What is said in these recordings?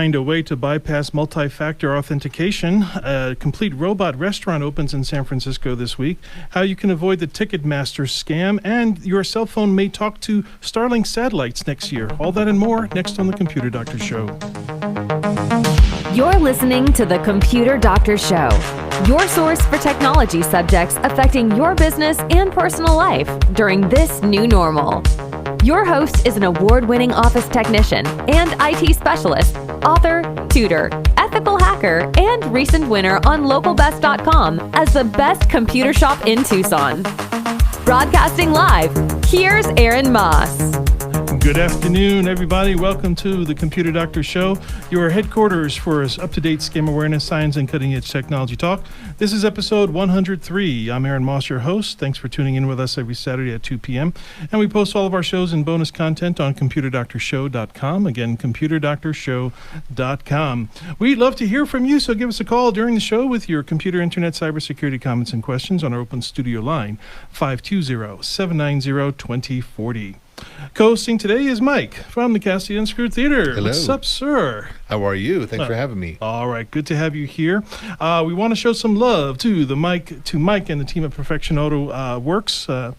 Find a way to bypass multi-factor authentication. A complete robot restaurant opens in San Francisco this week. How you can avoid the Ticketmaster scam, and your cell phone may talk to Starlink satellites next year. All that and more next on the Computer Doctor Show. You're listening to the Computer Doctor Show, your source for technology subjects affecting your business and personal life during this new normal. Your host is an award-winning office technician and IT specialist, author, tutor, ethical hacker, and recent winner on localbest.com as the best computer shop in Tucson. Broadcasting live, here's Aaron Moss. Good afternoon, everybody. Welcome to the Computer Doctor Show, your headquarters for up-to-date scam awareness, science, and cutting-edge technology talk. This is episode 103. I'm Aaron Moss, your host. Thanks for tuning in with us every Saturday at 2 p.m. And we post all of our shows and bonus content on ComputerDoctorShow.com. Again, ComputerDoctorShow.com. We'd love to hear from you, so give us a call during the show with your computer, internet, cybersecurity comments and questions on our open studio line, 520-790-2040. Co-hosting today is Mike from the Cassidy Unscrewed Theater. Hello. What's up, sir? How are you? Thanks for having me. All right, good to have you here. We want to show some love to Mike and the team at Perfection Auto Works. The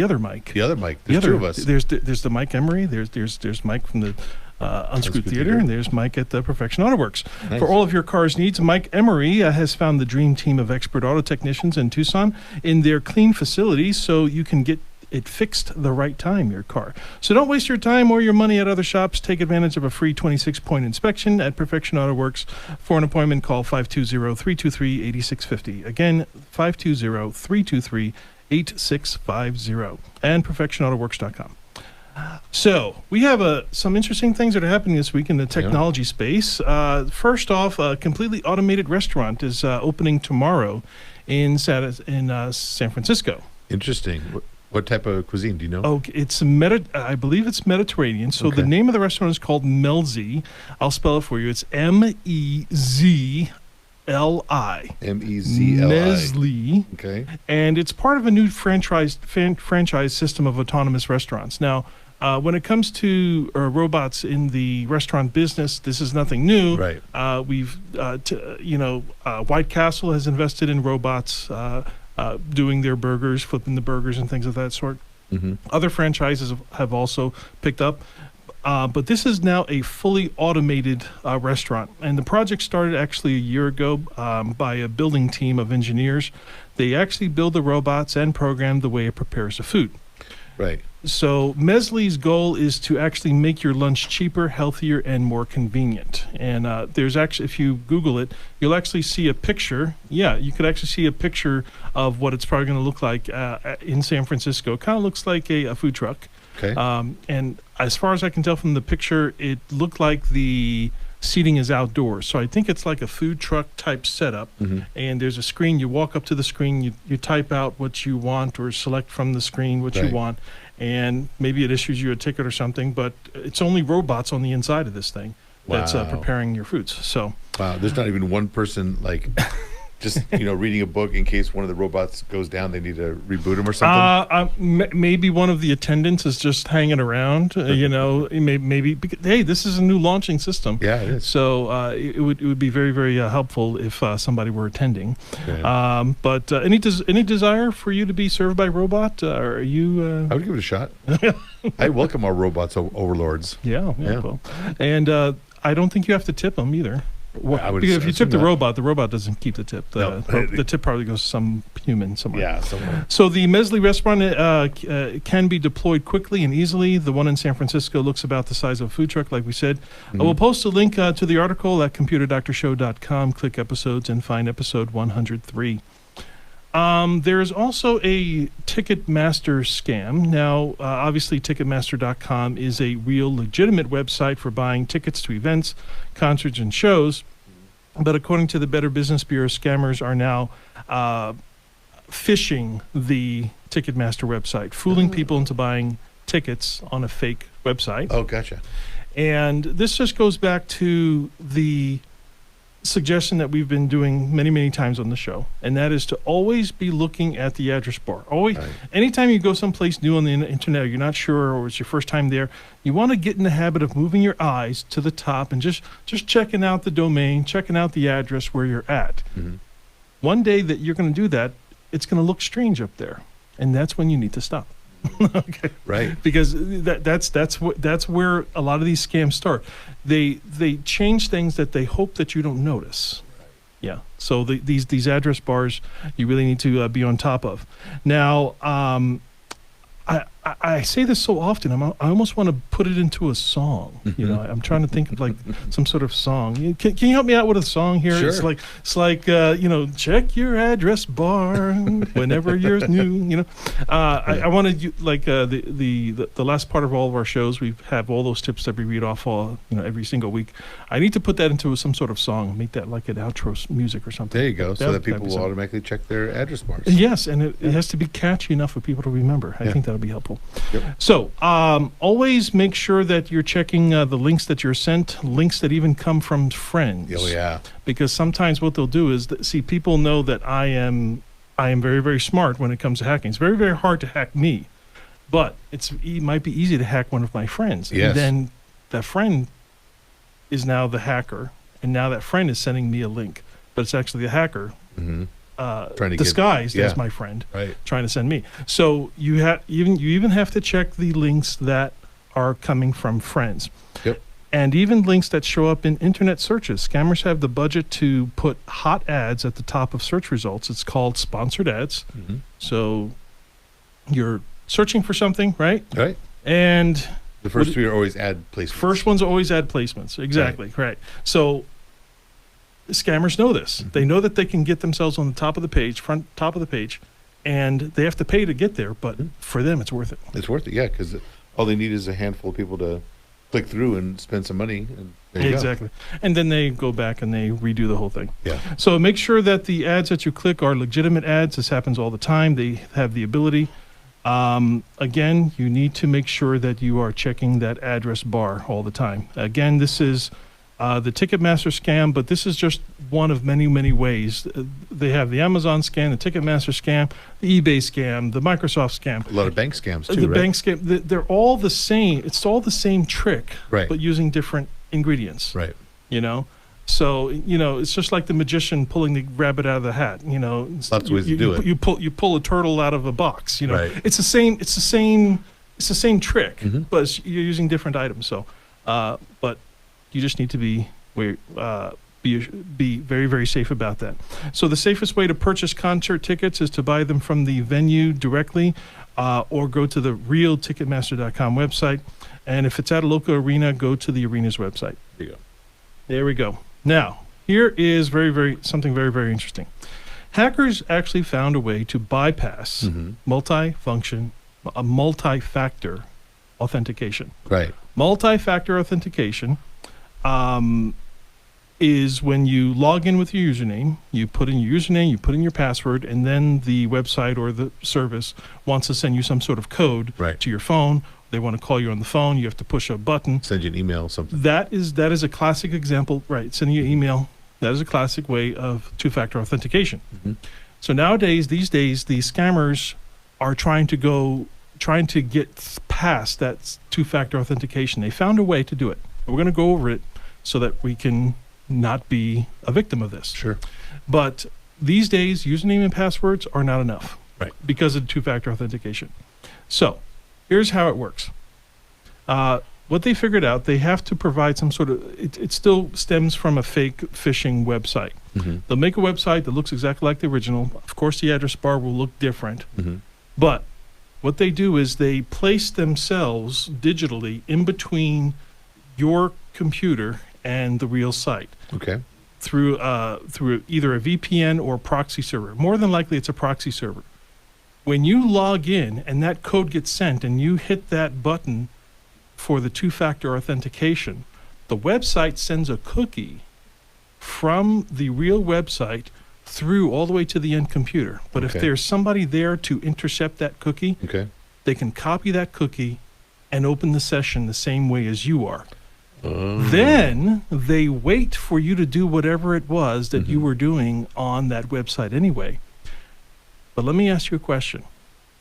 other Mike. There's two of us. There's the Mike Emery. There's Mike from the Unscrewed Theater, and there's Mike at the Perfection Auto Works. Nice. For all of your car's needs, Mike Emery has found the dream team of expert auto technicians in Tucson in their clean facilities, so you can get it fixed the right time, your car. So don't waste your time or your money at other shops. Take advantage of a free 26-point inspection at Perfection Auto Works. For an appointment, call 520-323-8650. Again, 520-323-8650. And perfectionautoworks.com. So we have some interesting things that are happening this week in the technology space. First off, a completely automated restaurant is opening tomorrow in San Francisco. Interesting. What type of cuisine, do you know? Oh, I believe it's Mediterranean. So the name of the restaurant is called Melzi. I'll spell it for you. It's Mezli. Mezli. Mezli. Okay. And it's part of a new franchise system of autonomous restaurants. Now, when it comes to robots in the restaurant business, this is nothing new. Right. White Castle has invested in robots. Doing their burgers, flipping the burgers and things of that sort. Mm-hmm. Other franchises have also picked up. But this is now a fully automated restaurant. And the project started actually a year ago by a building team of engineers. They actually build the robots and program the way it prepares the food. Right. So Mezli's goal is to actually make your lunch cheaper, healthier, and more convenient. And there's actually, if you Google it, you'll actually see a picture. Yeah, you could actually see a picture of what it's probably going to look like in San Francisco. It kind of looks like a food truck. Okay. And as far as I can tell from the picture, it looked like the seating is outdoors. So I think it's like a food truck type setup. Mm-hmm. And there's a screen. You walk up to the screen, you type out what you want or select from the screen what you want. And maybe it issues you a ticket or something, but it's only robots on the inside of this thing that's preparing your foods. So wow, there's not even one person just reading a book in case one of the robots goes down. They need to reboot them or something. Maybe one of the attendants is just hanging around. Maybe because, hey, this is a new launching system. Yeah, it is. So it would be very, very helpful if somebody were attending. Okay. But any desire for you to be served by robot? Are you? I would give it a shot. I welcome our robots overlords. Yeah. Well, and I don't think you have to tip them either. Because if you tip the robot doesn't keep the tip. The tip probably goes to some human somewhere. Yeah, somewhere. So the Mezli restaurant can be deployed quickly and easily. The one in San Francisco looks about the size of a food truck, like we said. Mm-hmm. We'll post a link to the article at ComputerDoctorShow.com. Click episodes and find episode 103. There is also a Ticketmaster scam. Now, obviously, Ticketmaster.com is a real legitimate website for buying tickets to events, concerts, and shows. But according to the Better Business Bureau, scammers are now phishing the Ticketmaster website, fooling people into buying tickets on a fake website. Oh, gotcha. And this just goes back to the suggestion that we've been doing many, many times on the show, and that is to always be looking at the address bar. Always, anytime you go someplace new on the internet, or you're not sure, or it's your first time there, you want to get in the habit of moving your eyes to the top and just checking out the domain, checking out the address where you're at. Mm-hmm. One day that you're going to do that, it's going to look strange up there, and that's when you need to stop. Okay. Right. Because that's where a lot of these scams start. They change things that they hope that you don't notice. Right. Yeah. So these address bars you really need to be on top of. Now, I say this so often. I almost want to put it into a song. You know, I'm trying to think of like some sort of song. Can you help me out with a song here? Sure. It's like you know, check your address bar whenever you're new. You know, I wanted you like the last part of all of our shows. We have all those tips that we read off every single week. I need to put that into some sort of song. Make that like an outro music or something. There you go. So that people will automatically check their address bars. Yes, and it has to be catchy enough for people to remember. I think that'll be helpful. Yep. So always make sure that you're checking the links that you're sent, links that even come from friends. Oh yeah. Because sometimes what they'll do is people know that I am very, very smart when it comes to hacking. It's very, very hard to hack me, but it might be easy to hack one of my friends. Yes. And then that friend is now the hacker, and now that friend is sending me a link, but it's actually the hacker. Mm-hmm. Disguised as my friend, trying to send me. So you even have to check the links that are coming from friends. Yep. And even links that show up in internet searches. Scammers have the budget to put hot ads at the top of search results. It's called sponsored ads. Mm-hmm. So you're searching for something, right? Right. And the first three are always ad placements. First one's always ad placements. Exactly. Right. So scammers know this. Mm-hmm. They know that they can get themselves on the top of the page, top of the page, and they have to pay to get there, but for them, it's worth it. It's worth it, yeah, because all they need is a handful of people to click through and spend some money. And there you go. And then they go back and they redo the whole thing. Yeah. So make sure that the ads that you click are legitimate ads. This happens all the time. They have the ability. Again, you need to make sure that you are checking that address bar all the time. Again, this is the Ticketmaster scam, but this is just one of many, many ways. They have the Amazon scam, the Ticketmaster scam, the eBay scam, the Microsoft scam. A lot of bank scams too, The bank scam. They're all the same. It's all the same trick, but using different ingredients. Right. You know? So, it's just like the magician pulling the rabbit out of the hat. Lots of ways to do it. You pull a turtle out of a box. Right. It's the same trick, but you're using different items. So, but you just need to be very, very safe about that. So the safest way to purchase concert tickets is to buy them from the venue directly, or go to the real Ticketmaster.com website. And if it's at a local arena, go to the arena's website. There we go. Now, here is something very, very interesting. Hackers actually found a way to bypass multi-factor authentication. Right. Multi-factor authentication is when you log in with your username, you put in your username, you put in your password, and then the website or the service wants to send you some sort of code to your phone. They want to call you on the phone. You have to push a button. Send you an email or something. That is a classic example, right? Sending you an email. That is a classic way of two-factor authentication. So these days, the scammers are trying to get past that two-factor authentication. They found a way to do it. We're going to go over it so that we can not be a victim of this. Sure. But these days, username and passwords are not enough. Right. Because of two-factor authentication. So here's how it works. What they figured out, they have to provide some sort of, it still stems from a fake phishing website. They'll make a website that looks exactly like the original. Of course, the address bar will look different. But what they do is they place themselves digitally in between your computer and the real site. Okay. Through either a VPN or proxy server. More than likely, it's a proxy server. When you log in and that code gets sent and you hit that button for the two-factor authentication, the website sends a cookie from the real website through all the way to the end computer. But if there's somebody there to intercept that cookie, they can copy that cookie and open the session the same way as you are. Then they wait for you to do whatever it was that you were doing on that website anyway. But let me ask you a question.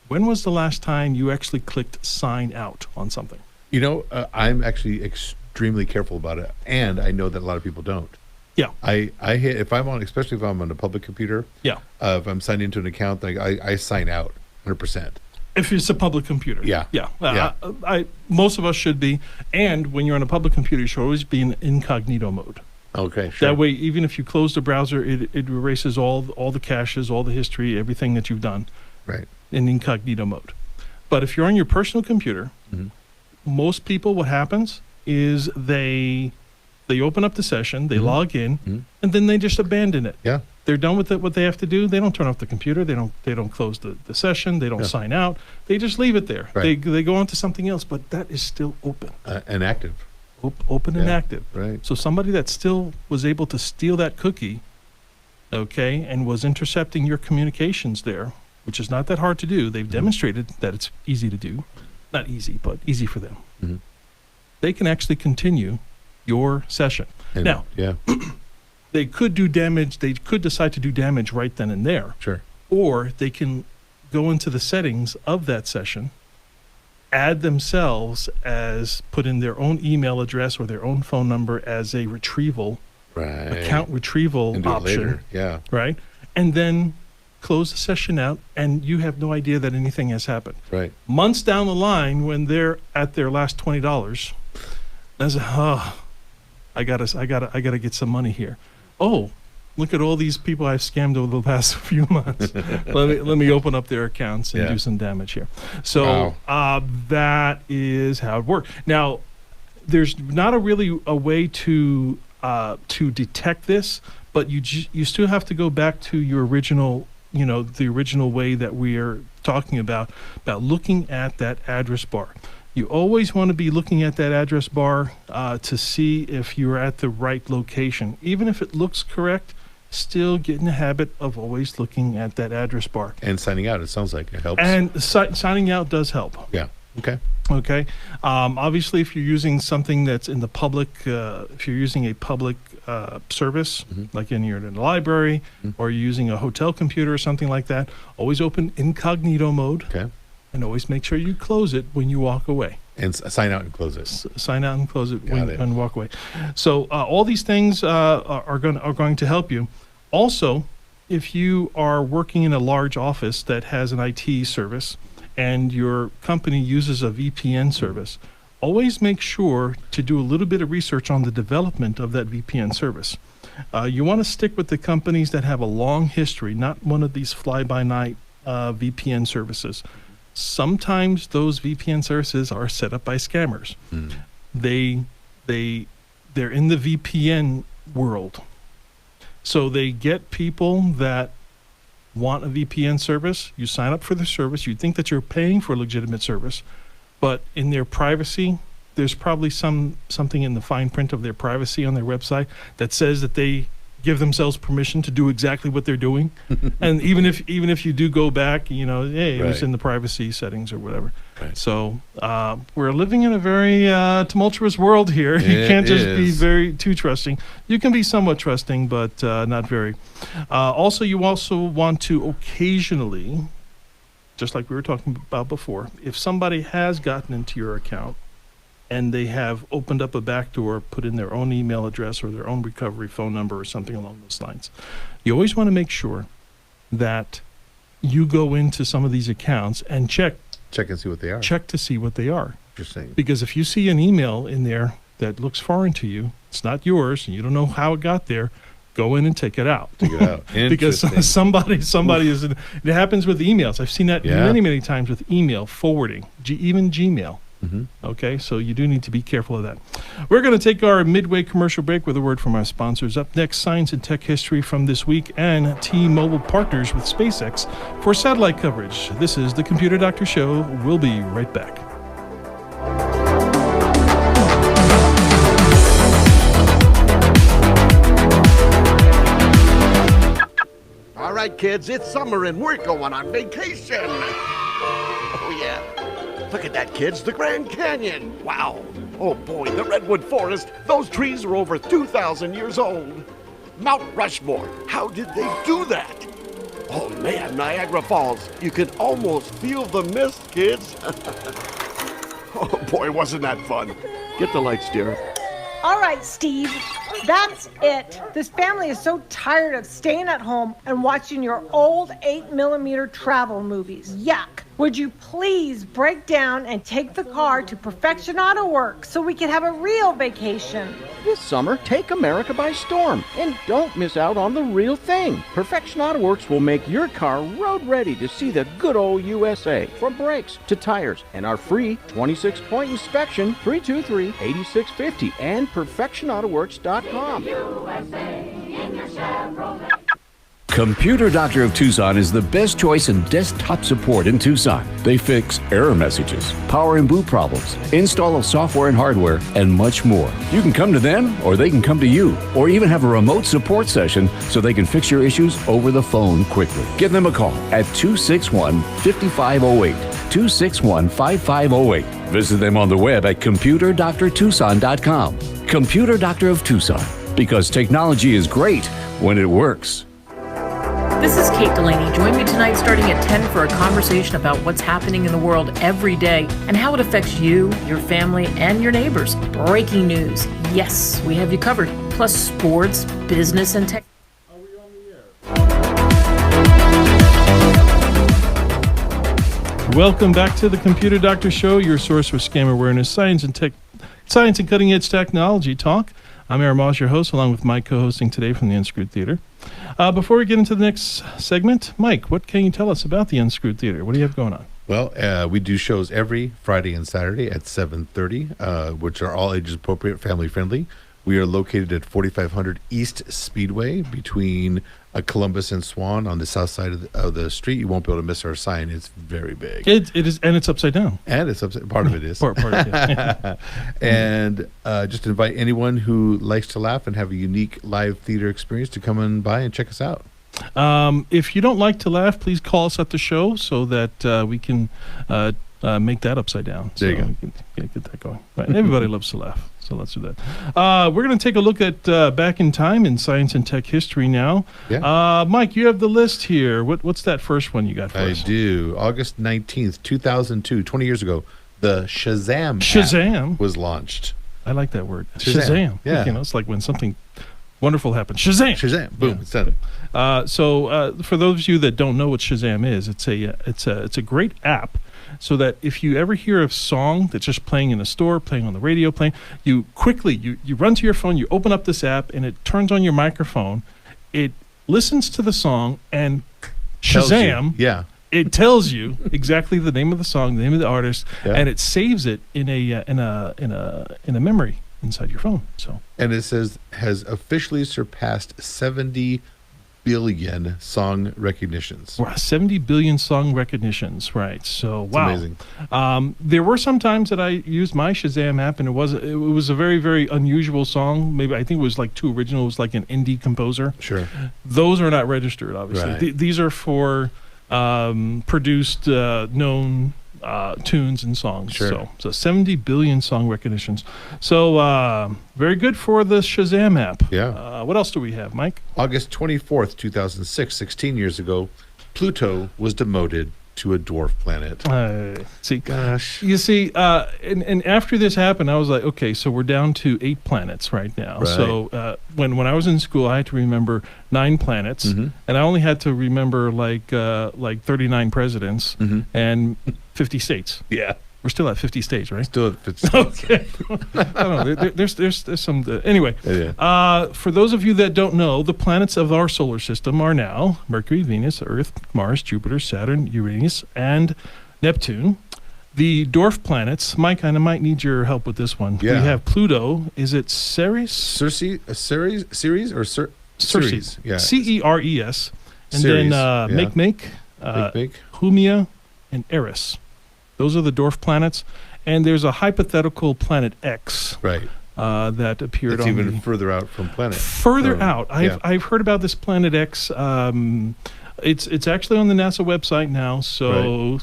When was the last time you actually clicked sign out on something? You know, I'm actually extremely careful about it, and I know that a lot of people don't. Yeah. I hit, if I'm on, especially if I'm on a public computer. Yeah. If I'm signed into an account, like I sign out 100%. If it's a public computer. Yeah. Yeah. Yeah. Most of us should be. And when you're on a public computer, you should always be in incognito mode. Okay, sure. That way, even if you close the browser, it erases all the caches, all the history, everything that you've done. Right. In incognito mode. But if you're on your personal computer, most people, what happens is they open up the session, they log in, and then they just abandon it. Yeah. They're done with it, what they have to do. They don't turn off the computer. They don't close the session. They don't sign out. They just leave it there. Right. They go on to something else, but that is still open. And active. Open and active. Right. So somebody that still was able to steal that cookie, okay, and was intercepting your communications there, which is not that hard to do. They've demonstrated that it's easy to do. Not easy, but easy for them. They can actually continue your session. And, now, they could do damage. They could decide to do damage right then and there. Sure. Or they can go into the settings of that session, add themselves as, put in their own email address or their own phone number as a retrieval, account retrieval and do option. it later. Yeah. Right. And then close the session out, and you have no idea that anything has happened. Right. Months down the line, when they're at their last $20, I say, I gotta get some money here. Oh, look at all these people I've scammed over the past few months. let me open up their accounts and do some damage here. So that is how it works. Now, there's not really a way to detect this, but you still have to go back to your original, the original way that we are talking about looking at that address bar. You always want to be looking at that address bar to see if you're at the right location. Even if it looks correct, still get in the habit of always looking at that address bar. And signing out, it sounds like it helps. And signing out does help. Yeah. Okay. Okay. Obviously, if you're using something that's in the public, if you're using a public service, like you're in a library or you're using a hotel computer or something like that, always open incognito mode. Okay. And always make sure you close it when you walk away. And sign out and close it. Sign out and close it and walk away. So all these things are going to help you. Also, if you are working in a large office that has an IT service and your company uses a VPN service, always make sure to do a little bit of research on the development of that VPN service. You want to stick with the companies that have a long history, not one of these fly-by-night VPN services. Sometimes those VPN services are set up by scammers. They're in the VPN world. So they get people that want a VPN service. You sign up for the service. You think that you're paying for a legitimate service, but in their privacy, there's probably something in the fine print of their privacy on their website that says that they give themselves permission to do exactly what they're doing. And even if you do go back, hey, it was in the privacy settings or whatever. Right. So we're living in a very tumultuous world here. You can't just be too trusting. You can be somewhat trusting, but not very. Also, you also want to occasionally, just like we were talking about before, if somebody has gotten into your account and they have opened up a backdoor, put in their own email address or their own recovery phone number or something along those lines, you always want to make sure that you go into some of these accounts and check and see what they are. Check to see what they are. Interesting. Because if you see an email in there that looks foreign to you, it's not yours, and you don't know how it got there, go in and take it out. Because somebody is. It happens with emails. I've seen that many, many times with email forwarding, even Gmail. Okay, so you do need to be careful of that. We're going to take our midway commercial break with a word from our sponsors. Up next, science and tech history from this week, and T-Mobile partners with SpaceX for satellite coverage. This is the Computer Doctor Show. We'll be right back. All right, kids, it's summer and we're going on vacation. Oh, yeah. Look at that, kids, the Grand Canyon. Wow. Oh boy, the redwood forest. Those trees are over 2,000 years old. Mount Rushmore. How did they do that? Oh man, Niagara Falls. You can almost feel the mist, kids. Oh boy, wasn't that fun. Get the lights, dear. All right, Steve, that's it. This family is so tired of staying at home and watching your old 8mm travel movies. Yuck. Would you please break down and take the car to Perfection Auto Works so we can have a real vacation? This summer, take America by storm and don't miss out on the real thing. Perfection Auto Works will make your car road ready to see the good old USA. From brakes to tires and our free 26-point inspection, 323-8650 and perfectionautoworks.com. Computer Doctor of Tucson is the best choice in desktop support in Tucson. They fix error messages, power and boot problems, install of software and hardware, and much more. You can come to them, or they can come to you, or even have a remote support session so they can fix your issues over the phone quickly. Give them a call at 261-5508, 261-5508. Visit them on the web at computerdoctortucson.com. Computer Doctor of Tucson, because technology is great when it works. This is Kate Delaney. Join me tonight starting at 10 for a conversation about what's happening in the world every day and how it affects you, your family, and your neighbors. Breaking news. Yes, we have you covered. Plus sports, business, and tech. Welcome back to the Computer Doctor Show, your source for scam awareness, science and cutting-edge technology talk. I'm Aaron Moss, your host, along with Mike co-hosting today from the Unscrewed Theater. Before we get into the next segment, Mike, what can you tell us about the Unscrewed Theater? What do you have going on? Well, we do shows every Friday and Saturday at 7:30, which are all ages appropriate, family friendly. We are located at 4500 East Speedway between Columbus and Swan on the south side of the street. You won't be able to miss our sign. It's very big. It is, and it's upside down. And it's upside. Part of it is. Part of it, yeah. And just invite anyone who likes to laugh and have a unique live theater experience to come on by and check us out. If you don't like to laugh, please call us at the show so that we can make that upside down. There you go. We can get that going. Right. Everybody loves to laugh, so let's do that. We're going to take a look at back in time in science and tech history now. Yeah. Mike, you have the list here. What's that first one you got for us? I do. August 19th, 2002, 20 years ago, the Shazam app was launched. I like that word. Shazam. Yeah. You know, it's like when something wonderful happens. Shazam. Shazam. Boom. Yeah. It's done. So for those of you that don't know what Shazam is, it's a great app. So that if you ever hear a song that's just playing in the store, playing on the radio, you quickly run to your phone, you open up this app, and it turns on your microphone. It listens to the song and Shazam. It tells you exactly the name of the song, the name of the artist, and it saves it in a memory inside your phone. So, and it says has officially surpassed 70 billion song recognitions. Wow, 70 billion song recognitions, right? So wow, amazing. There were some times that I used my Shazam app, and it was a very, very unusual song. Maybe I think it was like too original. It was like an indie composer. Sure, those are not registered, obviously. Right. These are for produced, known tunes and songs. Sure. So 70 billion song recognitions. So very good for the Shazam app. Yeah. What else do we have, Mike? August 24th, 2006, 16 years ago, Pluto was demoted to a dwarf planet. See, gosh, you see, and after this happened, I was like, okay, so we're down to 8 planets right now. Right. So when I was in school, I had to remember 9 planets, and I only had to remember like 39 presidents and 50 states. Yeah. We're still at 50 states, right? Still at 50 states. Okay. I don't know. There's some... anyway, for those of you that don't know, the planets of our solar system are now Mercury, Venus, Earth, Mars, Jupiter, Saturn, Uranus, and Neptune. The dwarf planets, Mike, I might need your help with this one. Yeah. We have Pluto. Is it Ceres? Ceres? Yeah. Ceres. And Ceres, then Make, Humia, and Eris. Those are the dwarf planets, and there's a hypothetical planet X, right? That appeared It's on even further out from planet. Further out. I've heard about this planet X. It's actually on the NASA website now. So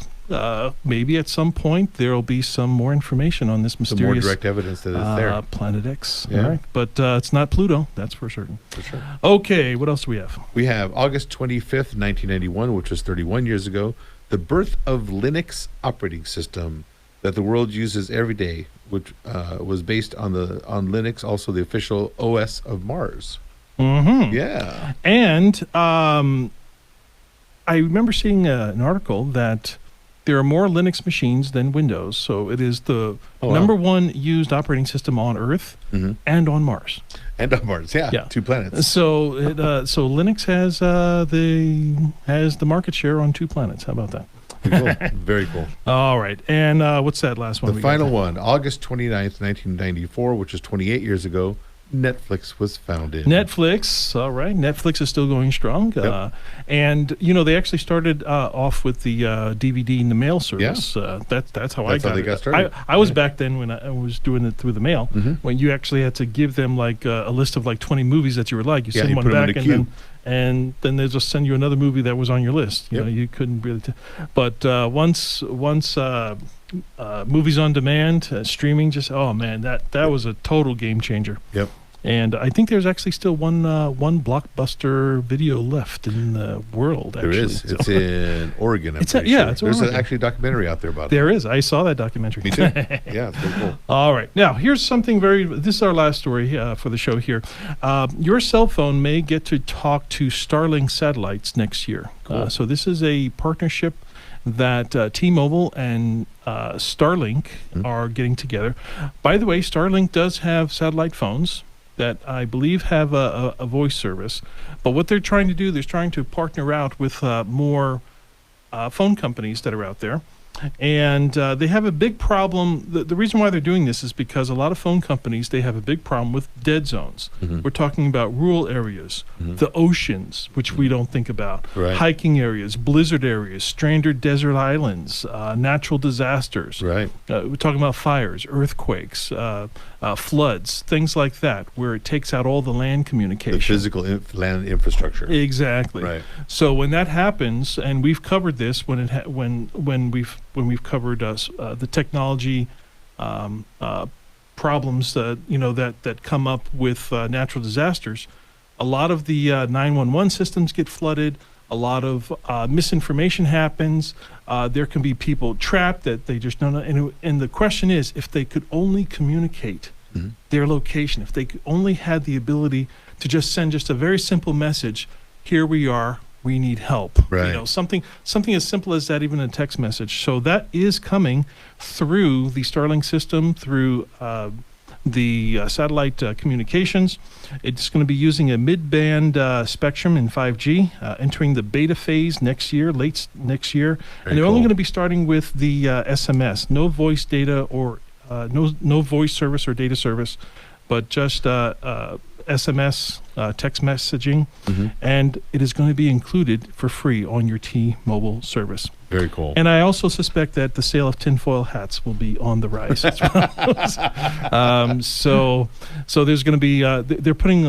maybe at some point there will be some more information on this Some more mysterious direct evidence that it's there. Planet X. Yeah. All right. But it's not Pluto, that's for certain. For sure. Okay, what else do we have? We have August 25th, 1991, which was 31 years ago, the birth of Linux operating system that the world uses every day, which was based on Linux, also the official OS of Mars. Mm-hmm. Yeah. And I remember seeing an article that there are more Linux machines than Windows, so it is the number one used operating system on Earth and on Mars. And on Mars, yeah. 2 planets. So so Linux has the market share on 2 planets. How about that? Cool. Very cool. All right, and what's that last one? The final one, August 29th, 1994, which is 28 years ago, Netflix was founded. Netflix, all right. Netflix is still going strong. Yep. And, they actually started off with the DVD in the mail service. Yeah. That's how That's I got how they it. got started. I was back then when I was doing it through the mail, when you actually had to give them like a list of like 20 movies that you were like. You send you one put 'em in back a and queue. then they just send you another movie that was on your list. Yep. You couldn't really but once movies on demand, streaming, that was a total game changer. Yep. And I think there's actually still one blockbuster video left in the world. Actually. There is. So- It's in Oregon. It's There's Oregon. actually a documentary out there about it. There is. I saw that documentary. Me too. Yeah, it's very cool. All right. Now, here's something this is our last story for the show here. Your cell phone may get to talk to Starlink satellites next year. Cool. So this is a partnership that T-Mobile and Starlink are getting together. By the way, Starlink does have satellite phones that I believe have a voice service. But what they're trying to do, they're trying to partner out with more phone companies that are out there. And they have a big problem. The reason why they're doing this is because a lot of phone companies, they have a big problem with dead zones. We're talking about rural areas, the oceans, which we don't think about, Right. hiking areas, blizzard areas, stranded desert islands, natural disasters. Right. We're talking about fires, earthquakes, floods, things like that, where it takes out all the land communication. The physical land infrastructure. Exactly. Right. So when that happens, and we've covered this when we've covered the technology problems that come up with natural disasters, a lot of the 911 systems get flooded. A lot of misinformation happens. There can be people trapped that they just don't know. And the question is, if they could only communicate their location, if they could only had the ability to just send just a very simple message, here we are, we need help. Right. Something as simple as that, even a text message. So that is coming through the Starlink system, through the satellite communications. It's going to be using a mid-band spectrum in 5G, entering the beta phase late next year. And they're only going to be starting with the SMS, no voice data or no voice service or data service, but just SMS, text messaging, and it is going to be included for free on your T-Mobile service. Very cool. And I also suspect that the sale of tinfoil hats will be on the rise as well. So there's going to be they're putting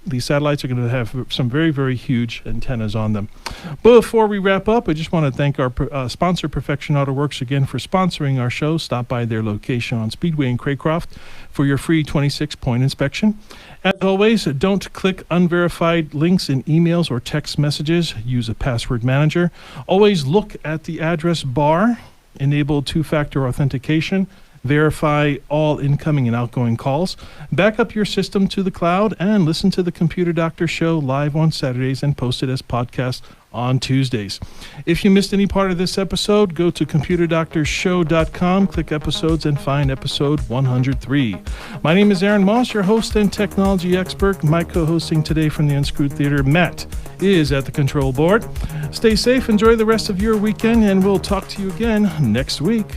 these satellites are going to have some very, very huge antennas on them. But before we wrap up, I just want to thank our sponsor, Perfection Auto Works, again for sponsoring our show. Stop by their location on Speedway in Craycroft for your free 26-point inspection. As always, don't click unverified links in emails or text messages. Use a password manager. Always look at the address bar. Enable two-factor authentication. Verify all incoming and outgoing calls. Back up your system to the cloud and listen to the Computer Doctor Show live on Saturdays and post it as podcasts on Tuesdays. If you missed any part of this episode, go to computerdoctorshow.com, click episodes, and find episode 103. My name is Aaron Moss, your host and technology expert. My co-hosting today from the Unscrewed Theater, Matt, is at the control board. Stay safe, enjoy the rest of your weekend, and we'll talk to you again next week.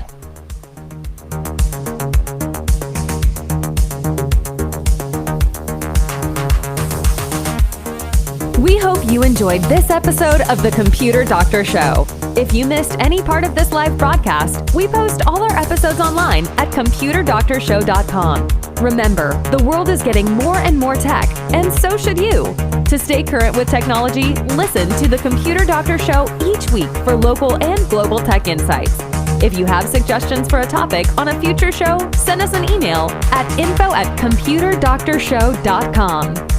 We hope you enjoyed this episode of The Computer Doctor Show. If you missed any part of this live broadcast, we post all our episodes online at computerdoctorshow.com. Remember, the world is getting more and more tech, and so should you. To stay current with technology, listen to The Computer Doctor Show each week for local and global tech insights. If you have suggestions for a topic on a future show, send us an email at info@computerdoctorshow.com.